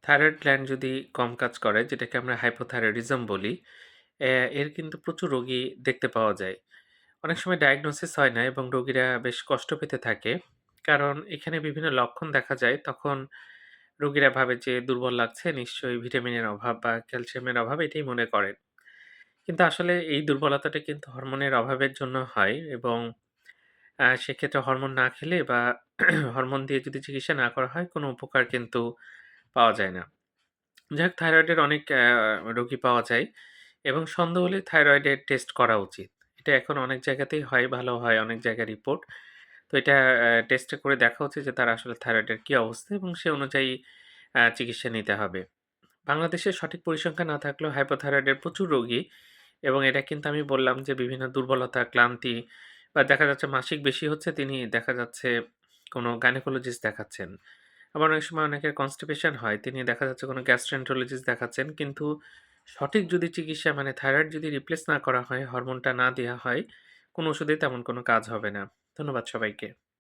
Thyroid gland যদি কম কাজ করে, যেটাকে আমরা হাইপোথাইরয়েডিজম বলি, এর কিন্তু প্রচুর রোগী দেখতে পাওয়া যায়। অনেক সময় ডায়াগনোসিস হয় না এবং রোগীরা বেশ কষ্ট পেতে থাকে। কারণ এখানে বিভিন্ন লক্ষণ দেখা যায়, তখন রোগীরা ভাবে যে দুর্বল লাগছে, নিশ্চয়ই ভিটামিনের অভাব বা ক্যালসিয়ামের অভাব এটাই মনে করেন। কিন্তু আসলে এই দুর্বলতাটা কিন্তু হরমোনের অভাবের জন্য হয় এবং সেক্ষেত্রে হরমোন না খেলে বা হরমোন দিয়ে যদি চিকিৎসা না করা হয়, কোনো উপকার কিন্তু পাওয়া যায় না। যাই হোক, থাইরয়েডের অনেক রোগী পাওয়া যায় এবং সন্দেহ হলে থাইরয়েডের টেস্ট করা উচিত। এটা এখন অনেক জায়গাতেই হয়, ভালো হয় অনেক জায়গায় রিপোর্ট। তো এটা টেস্টে করে দেখা উচিত যে তার আসলে থাইরয়েডের কি অবস্থা এবং সে অনুযায়ী চিকিৎসা নিতে হবে। বাংলাদেশে সঠিক পরিসংখ্যান না থাকলেও হাইপোথাইরয়েডের প্রচুর রোগী এবং এটা কিন্তু আমি বললাম যে বিভিন্ন দুর্বলতা, ক্লান্তি বা দেখা যাচ্ছে মাসিক বেশি হচ্ছে, তিনি দেখা যাচ্ছে কোনো গাইনোকোলজিস্ট দেখাচ্ছেন। আবার অনেক সময় অনেকের কনস্টিপেশন হয়, তিনি দেখা যাচ্ছে কোনো গ্যাস্ট্রোএন্টারোলজিস্ট দেখাচ্ছেন। কিন্তু সঠিক যদি চিকিৎসা মানে থাইরয়েড যদি রিপ্লেস না করা হয়, হরমোনটা না দেয়া হয়, কোনো ওষুধেই তেমন কোনো কাজ হবে না। ধন্যবাদ সবাইকে।